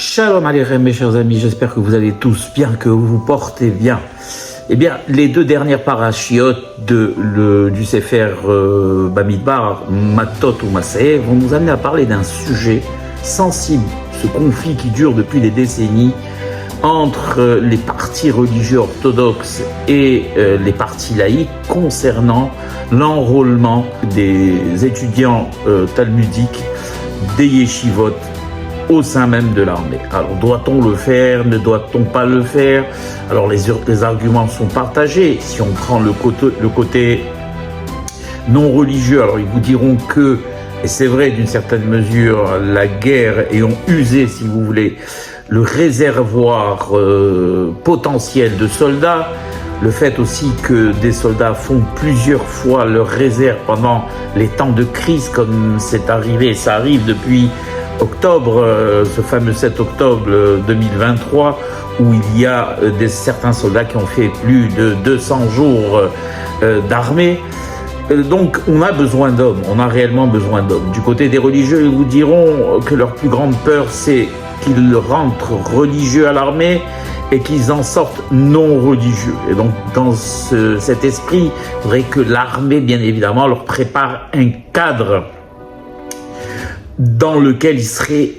Shalom Aleichem mes chers amis, j'espère que vous allez tous bien, que vous vous portez bien. Eh bien, les deux dernières parachiotes du Sefer Bamidbar, Matot ou Maseh, vont nous amener à parler d'un sujet sensible, ce conflit qui dure depuis des décennies entre les partis religieux orthodoxes et les partis laïcs concernant l'enrôlement des étudiants talmudiques des yeshivot au sein même de l'armée. Alors, doit-on le faire? Ne doit-on pas le faire? Alors, les arguments sont partagés. Si on prend le côté non religieux, alors ils vous diront que, et c'est vrai d'une certaine mesure, la guerre ayant usé, si vous voulez, le réservoir potentiel de soldats, le fait aussi que des soldats font plusieurs fois leur réserve pendant les temps de crise, comme c'est arrivé, ça arrive depuis octobre, ce fameux 7 octobre 2023, où il y a certains soldats qui ont fait plus de 200 jours d'armée. Donc on a besoin d'hommes, on a réellement besoin d'hommes. Du côté des religieux, ils vous diront que leur plus grande peur, c'est qu'ils rentrent religieux à l'armée et qu'ils en sortent non religieux. Et donc dans cet esprit, il faudrait que l'armée, bien évidemment, leur prépare un cadre dans lequel ils seraient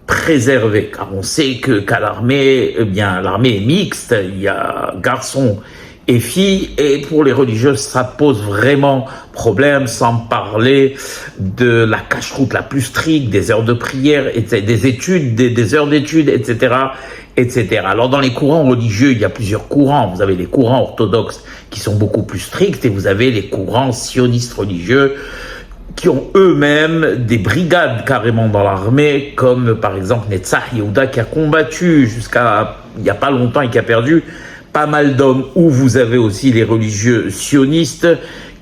préservés. Car on sait qu'à l'armée, eh bien, l'armée est mixte, il y a garçons et filles, et pour les religieuses, ça pose vraiment problème, sans parler de la cache-route la plus stricte, des heures de prière, des études, des heures d'études, etc., etc. Alors, dans les courants religieux, il y a plusieurs courants. Vous avez les courants orthodoxes qui sont beaucoup plus stricts, et vous avez les courants sionistes religieux qui ont eux-mêmes des brigades carrément dans l'armée, comme par exemple Netzach Yehuda qui a combattu jusqu'à il n'y a pas longtemps et qui a perdu pas mal d'hommes, où vous avez aussi les religieux sionistes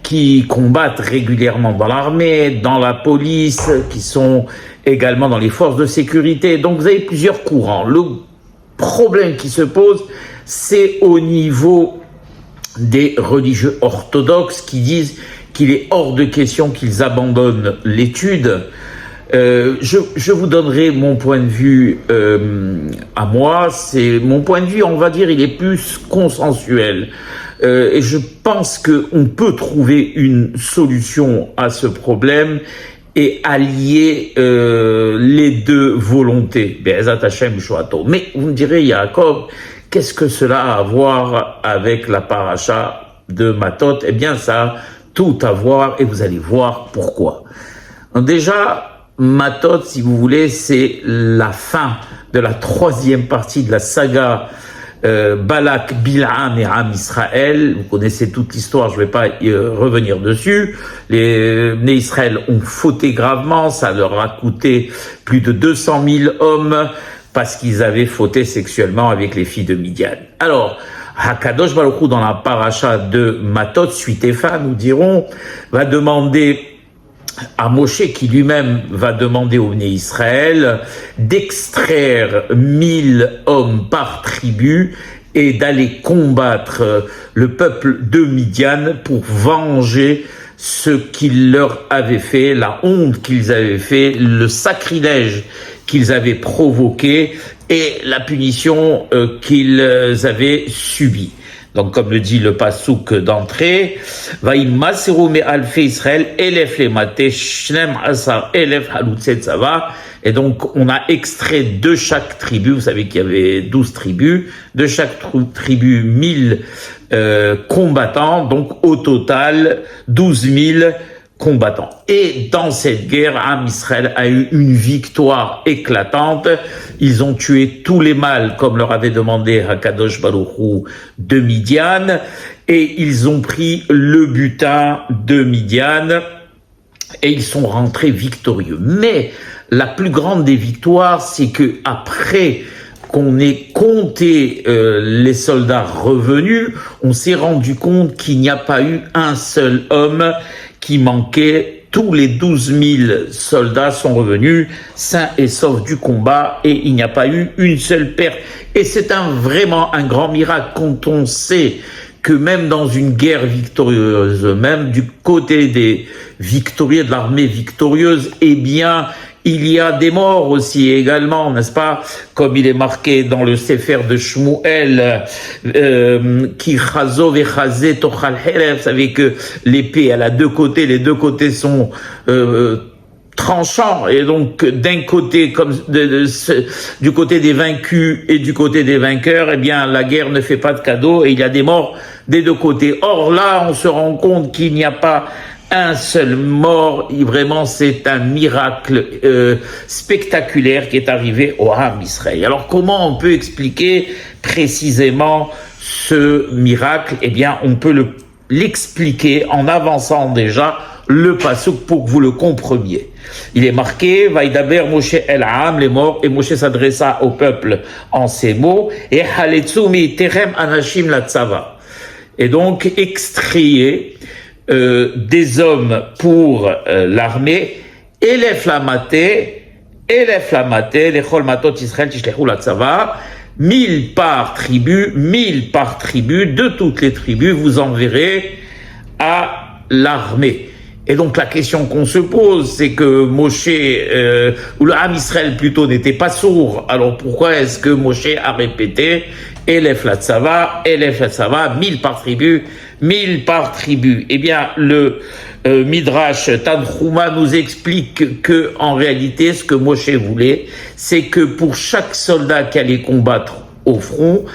qui combattent régulièrement dans l'armée, dans la police, qui sont également dans les forces de sécurité. Donc vous avez plusieurs courants. Le problème qui se pose, c'est au niveau des religieux orthodoxes qui disent qu'il est hors de question qu'ils abandonnent l'étude. Je vous donnerai mon point de vue à moi. C'est mon point de vue, on va dire, il est plus consensuel. Et je pense qu'on peut trouver une solution à ce problème et allier les deux volontés. Mais vous me direz, Yaakov, qu'est-ce que cela a à voir avec la paracha de Matot? Eh bien, ça a tout à voir et vous allez voir pourquoi. Donc déjà, Matot, si vous voulez, c'est la fin de la troisième partie de la saga Balak, Bilam et Am Israël. Vous connaissez toute l'histoire, je ne vais pas y revenir dessus. Les Bnei Israël ont fauté gravement, ça leur a coûté plus de 200 000 hommes parce qu'ils avaient fauté sexuellement avec les filles de Midian. Alors, Hakadosh Baruch Hu, dans la paracha de Matot, suite et fin, nous dirons, va demander à Moshe, qui lui-même va demander au Bnei Israël d'extraire 1000 hommes par tribu et d'aller combattre le peuple de Midian pour venger ce qu'ils leur avaient fait, la honte qu'ils avaient fait, le sacrilège qu'ils avaient provoqué et la punition qu'ils avaient subie. Donc, comme le dit le pasouk d'entrée, Vaïmaseru me alfei Israël, elef lemate, shnem asar elef halutze tzava. Et donc, on a extrait de chaque tribu, vous savez qu'il y avait 12 tribus, de chaque tribu 1000 combattants, donc au total 12 000 combattants. Et dans cette guerre, Am Israël a eu une victoire éclatante. Ils ont tué tous les mâles, comme leur avait demandé Hakadosh Baruch Hu de Midian, et ils ont pris le butin de Midian, et ils sont rentrés victorieux. Mais la plus grande des victoires, c'est que après qu'on ait compté les soldats revenus, on s'est rendu compte qu'il n'y a pas eu un seul homme qui manquait. Tous les 12 000 soldats sont revenus sains et saufs du combat et il n'y a pas eu une seule perte. Et c'est vraiment un grand miracle quand on sait que même dans une guerre victorieuse, même du côté des victorieux, de l'armée victorieuse, eh bien, il y a des morts aussi également, n'est-ce pas? Comme il est marqué dans le Sefer de Shmuel, qui chazo vechazé tochal heref, vous savez que l'épée, elle a deux côtés, les deux côtés sont tranchants, et donc d'un côté, comme du côté des vaincus et du côté des vainqueurs, eh bien la guerre ne fait pas de cadeaux et il y a des morts des deux côtés. Or là, on se rend compte qu'il n'y a pas un seul mort, vraiment c'est un miracle spectaculaire qui est arrivé au Ham Israël. Alors comment on peut expliquer précisément ce miracle? Eh bien on peut l'expliquer en avançant déjà le pasuk pour que vous le compreniez. Il est marqué, Vaïdaber Moshe El Ham, les morts, et Moshe s'adressa au peuple en ces mots, et Haletsumi Terem Anashim Latsava. Et donc, extrayer des hommes pour l'armée, Elef Lamate, les Chol Matot Israël Tishlechu Latsava, 1000 par tribu, de toutes les tribus, vous enverrez à l'armée. Et donc la question qu'on se pose, c'est que Moshe, ou le Ham Israël plutôt, n'était pas sourd. Alors pourquoi est-ce que Moshe a répété Elef Latsava, 1000 par tribu, 1000 par tribu? Eh bien, le Midrash Tanchuma nous explique que, en réalité, ce que Moshe voulait, c'est que pour chaque soldat qui allait combattre au front,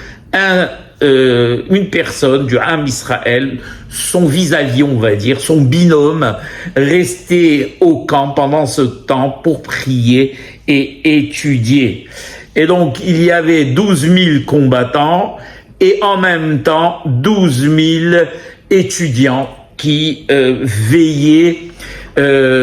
une personne du Ham Israël, son vis-à-vis, on va dire, son binôme, restait au camp pendant ce temps pour prier et étudier. Et donc, il y avait 12 000 combattants et en même temps 12 000 étudiants qui veillaient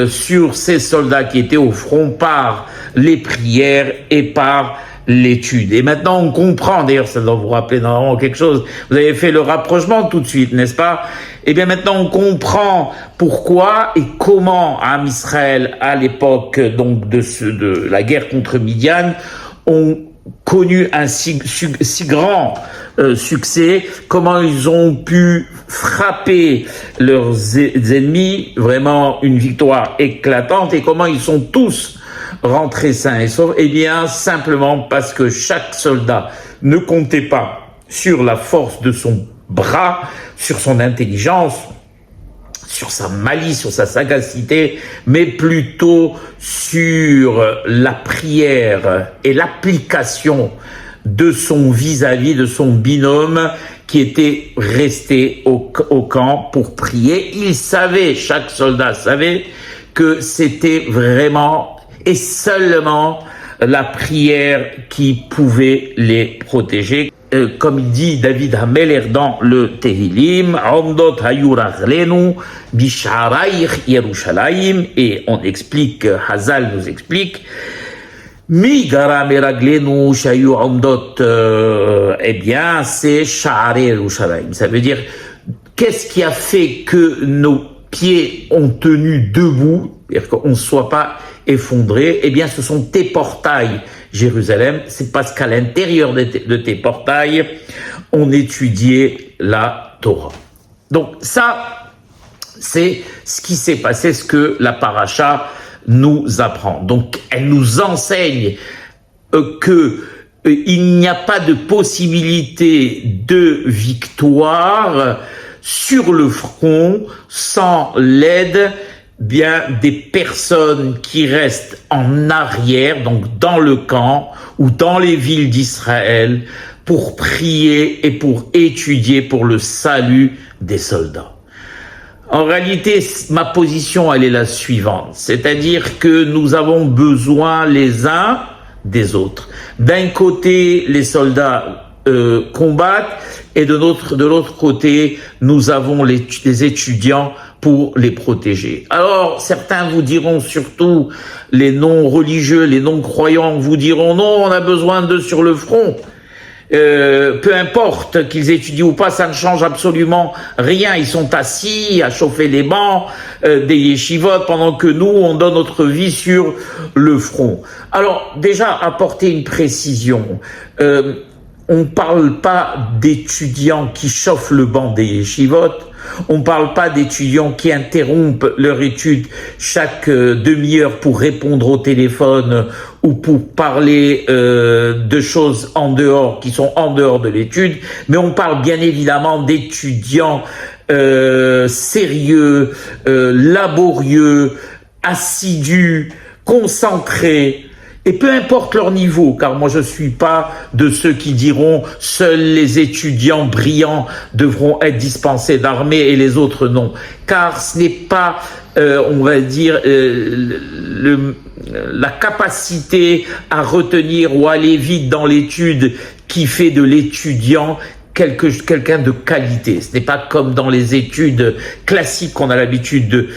sur ces soldats qui étaient au front par les prières et par l'étude. Et maintenant, on comprend, d'ailleurs, ça doit vous rappeler normalement quelque chose, vous avez fait le rapprochement tout de suite, n'est-ce pas? Eh bien, maintenant, on comprend pourquoi et comment Ham Israël, à l'époque, donc, de la guerre contre Midian, ont connu un si grand succès, comment ils ont pu frapper leurs ennemis, vraiment une victoire éclatante, et comment ils sont tous rentrés sains et saufs. Eh bien, simplement parce que chaque soldat ne comptait pas sur la force de son bras, sur son intelligence, sur sa malice, sur sa sagacité, mais plutôt sur la prière et l'application de son vis-à-vis, de son binôme qui était resté au camp pour prier. Il savait, chaque soldat savait que c'était vraiment et seulement la prière qui pouvait les protéger. Comme il dit David Hameler dans le Tehillim, Omdot hayu rachlenu bisharaych Yerushalayim, et on explique, Hazal nous explique, Mi gara meraglenu shayu omdot, eh bien, c'est Sha'arei Yerushalayim. Ça veut dire, qu'est-ce qui a fait que nos pieds ont tenu debout, c'est-à-dire qu'on ne soit pas effondré? Eh bien, ce sont tes portails, Jérusalem. C'est parce qu'à l'intérieur de tes portails, on étudiait la Torah. Donc ça, c'est ce qui s'est passé, ce que la paracha nous apprend. Donc, elle nous enseigne que il n'y a pas de possibilité de victoire sur le front sans l'aide bien des personnes qui restent en arrière, donc dans le camp ou dans les villes d'Israël, pour prier et pour étudier pour le salut des soldats. En réalité, ma position, elle est la suivante, c'est-à-dire que nous avons besoin les uns des autres. D'un côté, les soldats combattent, et de l'autre côté, nous avons les étudiants pour les protéger. Alors, certains vous diront, surtout les non-religieux, les non-croyants, vous diront non, on a besoin d'eux sur le front. Peu importe qu'ils étudient ou pas, ça ne change absolument rien. Ils sont assis à chauffer les bancs des yeshivot pendant que nous, on donne notre vie sur le front. Alors, déjà, apporter une précision. On ne parle pas d'étudiants qui chauffent le banc des yeshivot. On ne parle pas d'étudiants qui interrompent leur étude chaque demi-heure pour répondre au téléphone ou pour parler de choses en dehors, qui sont en dehors de l'étude, mais on parle bien évidemment d'étudiants sérieux, laborieux, assidus, concentrés, et peu importe leur niveau, car moi je suis pas de ceux qui diront seuls les étudiants brillants devront être dispensés d'armée et les autres non, car ce n'est pas, on va dire, la capacité à retenir ou aller vite dans l'étude qui fait de l'étudiant quelqu'un de qualité. Ce n'est pas comme dans les études classiques qu'on a l'habitude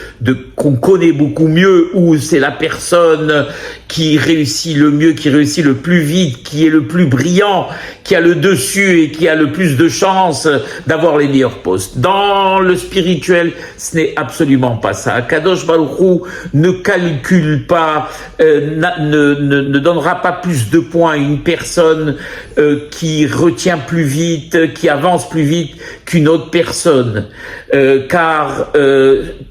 qu'on connaît beaucoup mieux, où c'est la personne qui réussit le mieux, qui réussit le plus vite, qui est le plus brillant, qui a le dessus et qui a le plus de chances d'avoir les meilleurs postes. Dans le spirituel, ce n'est absolument pas ça. Kadosh Baruch Hu ne calcule pas, ne donnera pas plus de points à une personne qui retient plus vite, qui avance plus vite qu'une autre personne, car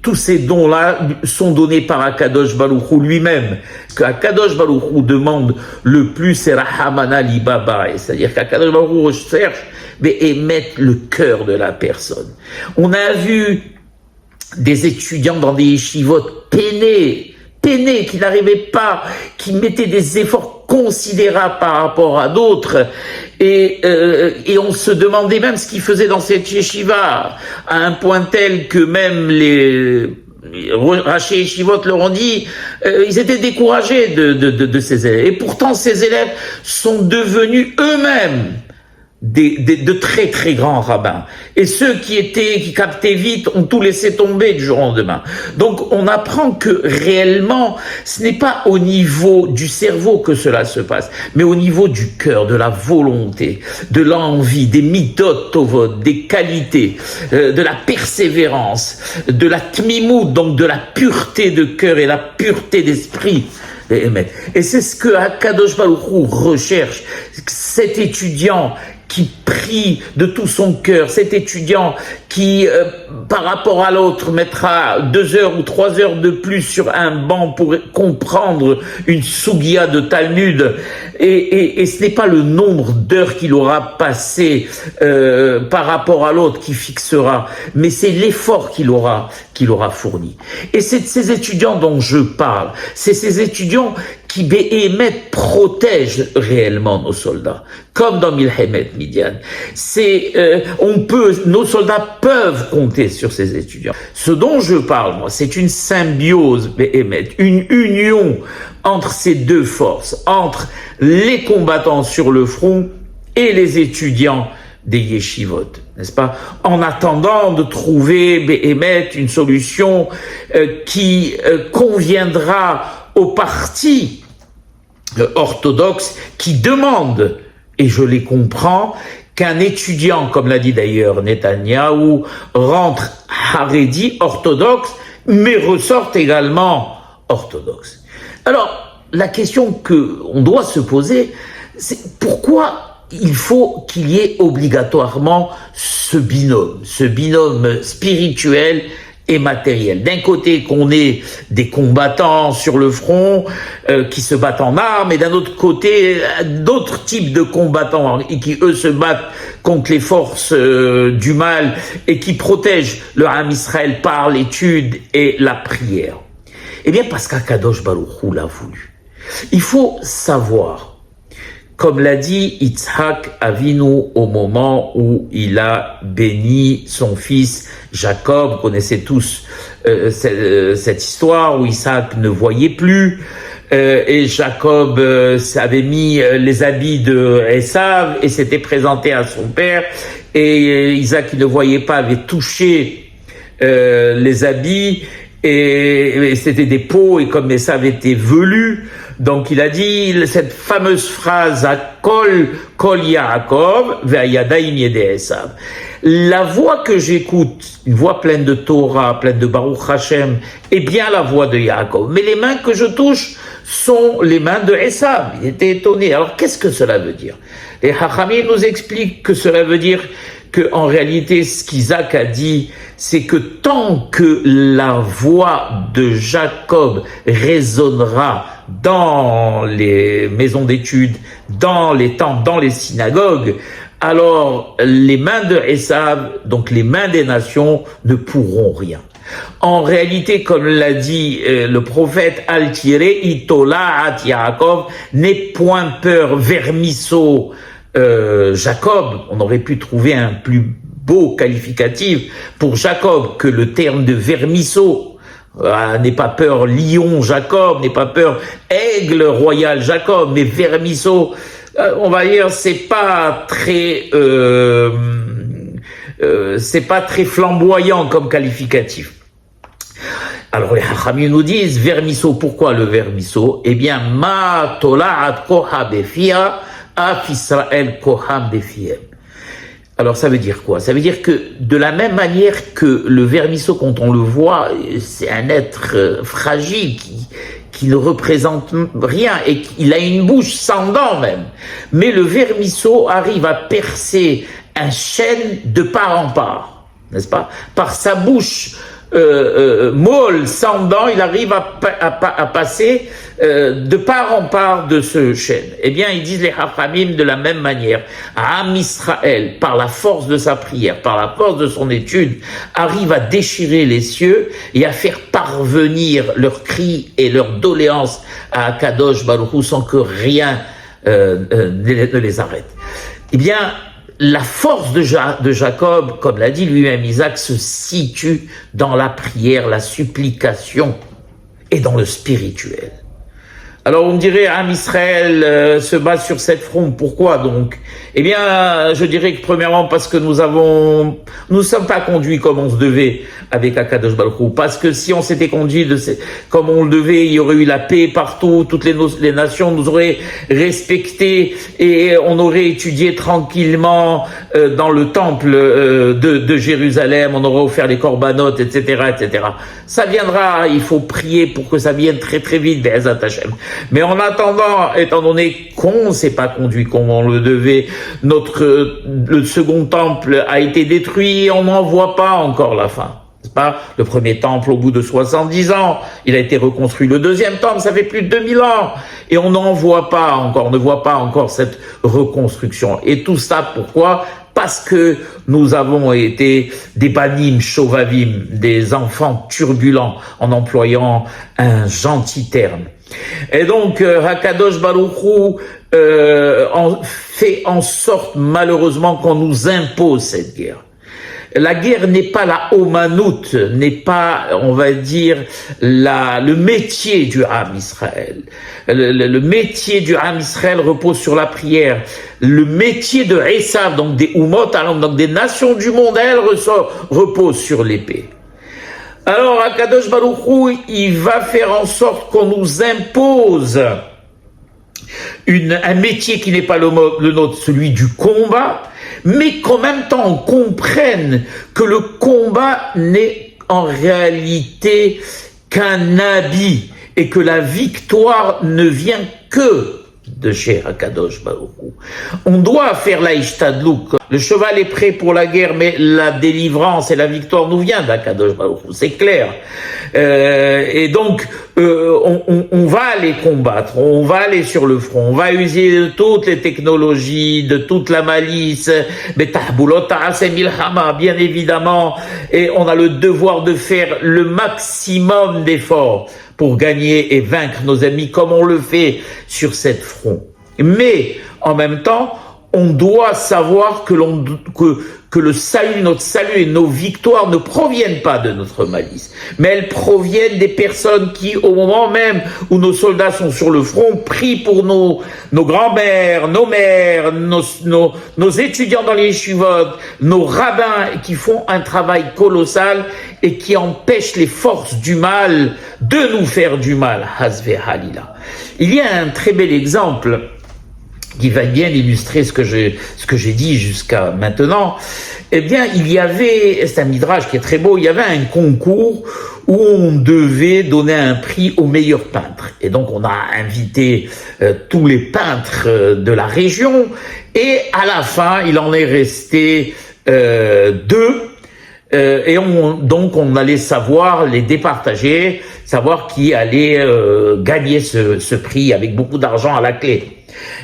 tous ces dons-là sont donnés par Akadosh Baruch Hu lui-même. Ce qu'Akadosh Baruch Hu demande le plus, c'est Rahamana Libaba, c'est-à-dire qu'Akadosh Baruch Hu recherche et mettre le cœur de la personne. On a vu des étudiants dans des yeshivot peinés, qui n'arrivaient pas, qui mettaient des efforts considérables par rapport à d'autres, et on se demandait même ce qu'ils faisaient dans cette yeshiva, à un point tel que même les Raché Yeshivot leur ont dit, ils étaient découragés de ces élèves, et pourtant ces élèves sont devenus eux-mêmes de très très grands rabbins. Et ceux qui captaient vite ont tout laissé tomber du jour au lendemain. Donc on apprend que réellement, ce n'est pas au niveau du cerveau que cela se passe, mais au niveau du cœur, de la volonté, de l'envie, des midot tovot, des qualités, de la persévérance, de la tmimout, donc de la pureté de cœur et la pureté d'esprit. Et c'est ce que Akadosh Baruch Hu recherche, cet étudiant qui prie de tout son cœur, cet étudiant qui, par rapport à l'autre, mettra 2 heures ou 3 heures de plus sur un banc pour comprendre une sugia de Talmud, et ce n'est pas le nombre d'heures qu'il aura passé par rapport à l'autre qui fixera, mais c'est l'effort qu'il aura fourni. Et c'est de ces étudiants dont je parle, c'est ces étudiants qui Béhémet protègent réellement nos soldats, comme dans Milhemet Midian. Nos soldats peuvent compter sur ces étudiants. Ce dont je parle, moi, c'est une symbiose Béhémet, une union entre ces deux forces, entre les combattants sur le front et les étudiants des yeshivot, n'est-ce pas? En attendant de trouver Béhémet une solution qui conviendra aux partis orthodoxes qui demandent, et je les comprends, qu'un étudiant, comme l'a dit d'ailleurs Netanyahou, rentre haredi, orthodoxe, mais ressorte également orthodoxe. Alors, la question qu'on doit se poser, c'est pourquoi il faut qu'il y ait obligatoirement ce binôme spirituel et matériel. D'un côté, qu'on ait des combattants sur le front qui se battent en armes, et d'un autre côté, d'autres types de combattants qui, eux, se battent contre les forces du mal et qui protègent le Ham Israël par l'étude et la prière. Eh bien, parce qu'Akadosh Baruch Hu l'a voulu. Il faut savoir, comme l'a dit Yitzhak Avinu au moment où il a béni son fils Jacob, vous connaissez tous cette histoire où Isaac ne voyait plus, et Jacob avait mis les habits de Esav et s'était présenté à son père, et Isaac qui ne voyait pas avait touché les habits, et c'était des peaux, et comme Esav était velu, donc il a dit cette fameuse phrase à Kol Yaakov ve'yadayim yedei Esav. La voix que j'écoute, une voix pleine de Torah, pleine de Baruch Hashem, est bien la voix de Yaakov. Mais les mains que je touche sont les mains de Esav. Il était étonné. Alors qu'est-ce que cela veut dire? Les Hachamim nous expliquent que cela veut dire que en réalité, ce qu'Isaac a dit, c'est que tant que la voix de Jacob résonnera dans les maisons d'études, dans les temples, dans les synagogues, alors les mains de Esav, donc les mains des nations, ne pourront rien. En réalité, comme l'a dit le prophète, Al-Tiré, Itola, Yaakov, n'aie point peur, vermisseau, Jacob. On aurait pu trouver un plus beau qualificatif pour Jacob que le terme de vermisseau. N'aie pas peur, lion Jacob, n'aie pas peur, aigle royal Jacob, mais vermisseau, on va dire, c'est pas très flamboyant comme qualificatif. Alors les Chachamim nous disent vermisseau. Pourquoi le vermisseau? Eh bien, ma tola'at koha befia af Israël koham befiem. Alors ça veut dire quoi? Ça veut dire que de la même manière que le vermisseau, quand on le voit, c'est un être fragile qui ne représente rien et qu'il a une bouche sans dents même. Mais le vermisseau arrive à percer un chêne de part en part, n'est-ce pas? Par sa bouche molle, sans dents, il arrive à passer de part en part de ce chêne. Eh bien, ils disent les Chachamim de la même manière. Am Israël, par la force de sa prière, par la force de son étude, arrive à déchirer les cieux et à faire parvenir leurs cris et leurs doléances à Akadosh Baruch Hu sans que rien ne les arrête. Eh bien, la force de Jacob, comme l'a dit lui-même Isaac, se situe dans la prière, la supplication et dans le spirituel. Alors on me dirait, Am Israël se base sur cette fronde. Pourquoi donc? Eh bien, je dirais que premièrement parce que nous sommes pas conduits comme on se devait avec Akadosh Baruch Hu. Parce que si on s'était conduit comme on le devait, il y aurait eu la paix partout, toutes les nations nous auraient respectés et on aurait étudié tranquillement dans le temple de Jérusalem, on aurait offert les corbanotes, etc., etc. Ça viendra, il faut prier pour que ça vienne très très vite, Be'ezat Hashem. Mais en attendant, étant donné qu'on ne s'est pas conduit comme on le devait, le second temple a été détruit, on n'en voit pas encore la fin. C'est pas le premier temple au bout de 70 ans, il a été reconstruit. Le deuxième temple, ça fait plus de 2000 ans. Et on n'en voit pas encore, ne voit pas encore cette reconstruction. Et tout ça, pourquoi? Parce que nous avons été des banim shovavim, des enfants turbulents, en employant un gentil terme. Et donc, Hakadosh Baruch Hu fait en sorte, malheureusement, qu'on nous impose cette guerre. La guerre n'est pas la omanout, n'est pas, on va dire, le métier du Ham Israël. Le métier du Ham Israël repose sur la prière. Le métier de Esav, donc des Umot, donc des nations du monde, elles repose sur l'épée. Alors, Akadosh Baruch Hu, il va faire en sorte qu'on nous impose un métier qui n'est pas le nôtre, celui du combat, mais qu'en même temps on comprenne que le combat n'est en réalité qu'un habit et que la victoire ne vient que de chez Akadosh Baruch Hu. On doit faire la ishtadlouk. Le cheval est prêt pour la guerre, mais la délivrance et la victoire nous vient d'Akadosh Baruch Hu, c'est clair. Et donc, on va aller combattre, on va aller sur le front, on va user de toutes les technologies, de toute la malice, bien évidemment, et on a le devoir de faire le maximum d'efforts pour gagner et vaincre nos ennemis comme on le fait sur cette front. Mais, en même temps, on doit savoir que le salut, notre salut et nos victoires ne proviennent pas de notre malice, mais elles proviennent des personnes qui, au moment même où nos soldats sont sur le front, prient pour nos grands-mères, nos mères, nos étudiants dans les yeshivot, nos rabbins qui font un travail colossal et qui empêchent les forces du mal de nous faire du mal. Hasve Halila. Il y a un très bel exemple qui va bien illustrer ce que j'ai dit jusqu'à maintenant. Eh bien, il y avait, c'est un midrash qui est très beau, il y avait un concours où on devait donner un prix aux meilleurs peintres. Et donc, on a invité tous les peintres de la région, et à la fin, il en est resté deux, et donc on allait savoir les départager, savoir qui allait gagner ce prix avec beaucoup d'argent à la clé.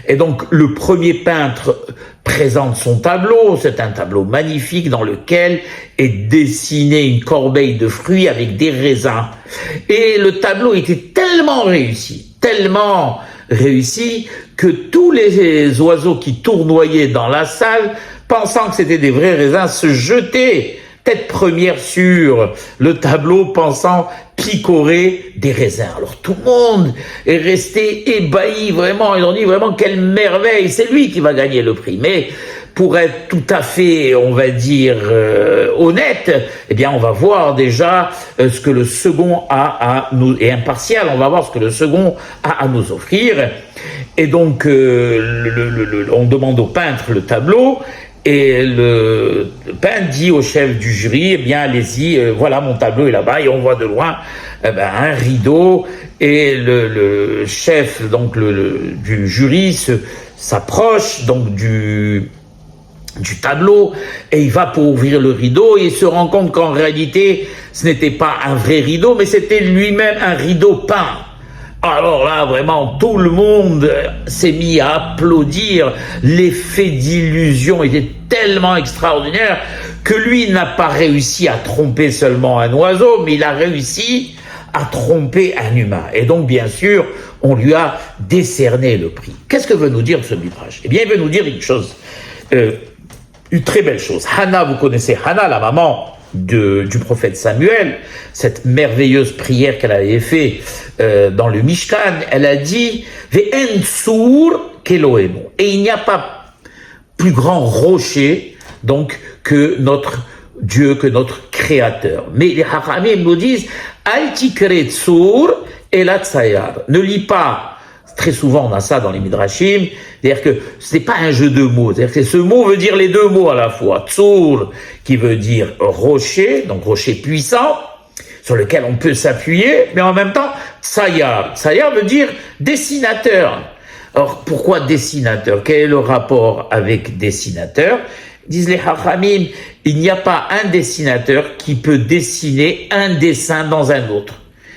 Et donc le premier peintre présente son tableau, c'est un tableau magnifique dans lequel est dessinée une corbeille de fruits avec des raisins. Et le tableau était tellement réussi que tous les oiseaux qui tournoyaient dans la salle, pensant que c'était des vrais raisins, se jetaient tête première sur le tableau, pensant picorer des raisins. Alors tout le monde est resté ébahi, vraiment, ils ont dit vraiment quelle merveille, c'est lui qui va gagner le prix. Mais pour être tout à fait, on va dire, honnête, eh bien on va voir déjà ce que le second a à nous, et impartial, on va voir ce que le second a à nous offrir. Et donc on demande au peintre le tableau, et le peintre dit au chef du jury, eh bien allez-y, voilà mon tableau est là-bas, et on voit de loin un rideau, et le chef donc du jury s'approche donc du tableau, et il va pour ouvrir le rideau, et il se rend compte qu'en réalité ce n'était pas un vrai rideau, mais c'était lui-même un rideau peint. Alors là, vraiment, tout le monde s'est mis à applaudir. L'effet d'illusion était tellement extraordinaire que lui n'a pas réussi à tromper seulement un oiseau, mais il a réussi à tromper un humain. Et donc, bien sûr, on lui a décerné le prix. Qu'est-ce que veut nous dire ce midrash? Eh bien, il veut nous dire une chose, une très belle chose. Hannah, vous connaissez Hannah, la maman du prophète Samuel, cette merveilleuse prière qu'elle avait fait dans le Mishkan, elle a dit Ve'en sur qu'Elohenu, et il n'y a pas plus grand rocher donc que notre Dieu, que notre Créateur. Mais les Hachamim nous disent Al tikre tsur elat tsayar, ne lis pas. Très souvent, on a ça dans les Midrashim, c'est-à-dire que ce n'est pas un jeu de mots, c'est-à-dire que ce mot veut dire les deux mots à la fois. Tsur, qui veut dire rocher, donc rocher puissant, sur lequel on peut s'appuyer, mais en même temps, tsayar. Tsayar veut dire dessinateur. Alors, pourquoi dessinateur? Quel est le rapport avec dessinateur? Disent les Hachamim, il n'y a pas un dessinateur qui peut dessiner un dessin dans un autre.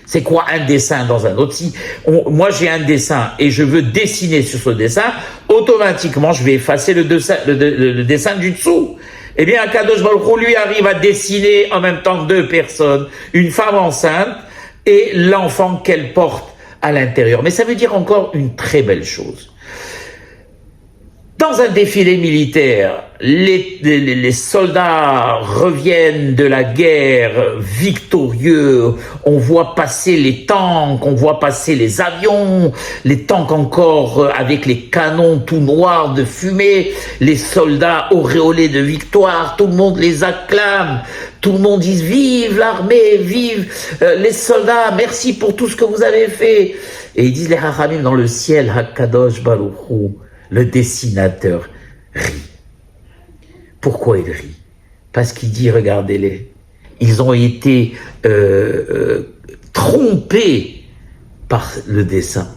C'est quoi un dessin dans un autre? Si moi j'ai un dessin et je veux dessiner sur ce dessin, automatiquement je vais effacer le dessin du dessous. Eh bien, Akadosh Baruch Hu, lui, arrive à dessiner en même temps deux personnes, une femme enceinte et l'enfant qu'elle porte à l'intérieur. Mais ça veut dire encore une très belle chose. Dans un défilé militaire, les soldats reviennent de la guerre victorieux, on voit passer les tanks, on voit passer les avions, les tanks encore avec les canons tout noirs de fumée, les soldats auréolés de victoire, tout le monde les acclame, tout le monde dit vive l'armée, vive les soldats, merci pour tout ce que vous avez fait. Et ils disent les Hachamim dans le ciel, Hakadosh Baruch Hu, le dessinateur rit. Pourquoi il rit? Parce qu'il dit, regardez-les, ils ont été trompés par le dessin.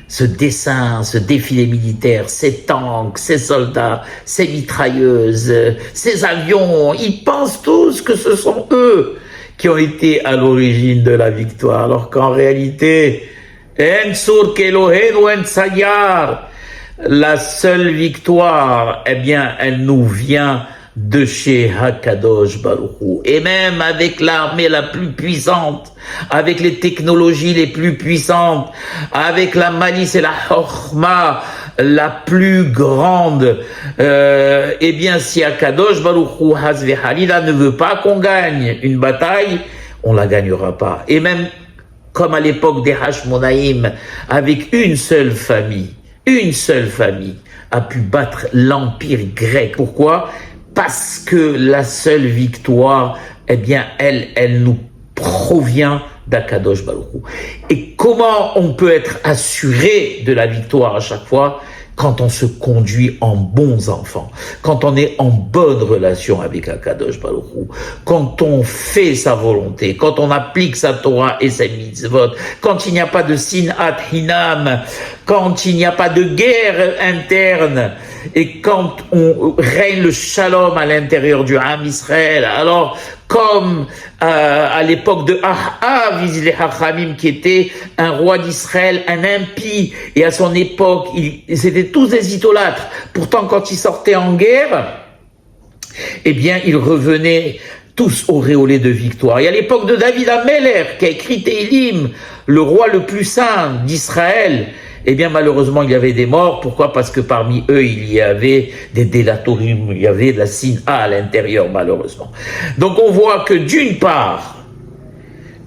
Ce dessin, ce défilé militaire, ces tanks, ces soldats, ces mitrailleuses, ces avions, ils pensent tous que ce sont eux qui ont été à l'origine de la victoire, alors qu'en réalité, En sur qu'Elohenu en tsayar, la seule victoire, eh bien, elle nous vient de chez Hakadosh Baruch Hu. Et même avec l'armée la plus puissante, avec les technologies les plus puissantes, avec la malice et la chorma la plus grande, eh bien, si Hakadosh Baruch Hu Hazve Halila ne veut pas qu'on gagne une bataille, on la gagnera pas. Et même comme à l'époque des Hashmonaïm, avec une seule famille a pu battre l'empire grec. Pourquoi? Parce que la seule victoire, eh bien, elle nous provient d'Akadosh Baruch Hu. Et comment on peut être assuré de la victoire à chaque fois? Quand on se conduit en bons enfants, quand on est en bonne relation avec Akadosh Baruch Hu, quand on fait sa volonté, quand on applique sa Torah et ses mitzvot, quand il n'y a pas de sinat hinam, quand il n'y a pas de guerre interne et quand on règne le shalom à l'intérieur du Ham Israël, alors comme à l'époque de Ahav, les Hachamim, qui était un roi d'Israël, un impie, et à son époque, c'était tous des idolâtres. Pourtant, quand ils sortaient en guerre, eh bien, ils revenaient tous auréolés de victoire. Et à l'époque de David Ameller, qui a écrit Télim, le roi le plus saint d'Israël, eh bien, malheureusement, il y avait des morts. Pourquoi? Parce que parmi eux, il y avait des délatorim, il y avait de la sin'a à l'intérieur, malheureusement. Donc, on voit que d'une part,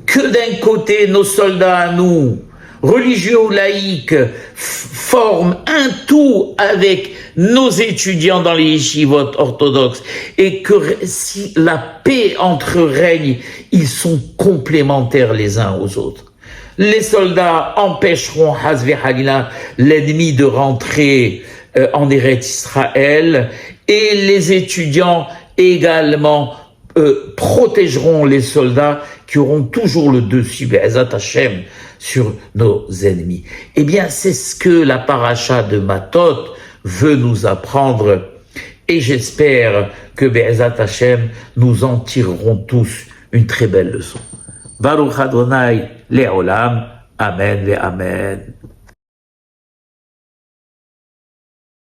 que d'un côté, nos soldats à nous, religieux ou laïcs, forment un tout avec nos étudiants dans les yeshivot orthodoxes, et que si la paix entre eux règne, ils sont complémentaires les uns aux autres. Les soldats empêcheront Hazve Halila, l'ennemi, de rentrer en Eretz Israël, et les étudiants également protégeront les soldats qui auront toujours le dessus, Be'ezat Hashem, sur nos ennemis. Eh bien, c'est ce que la paracha de Matot veut nous apprendre, et j'espère que Be'ezat Hashem, nous en tirerons tous une très belle leçon. Baruch Adonai Le'olam, Amen ve Amen.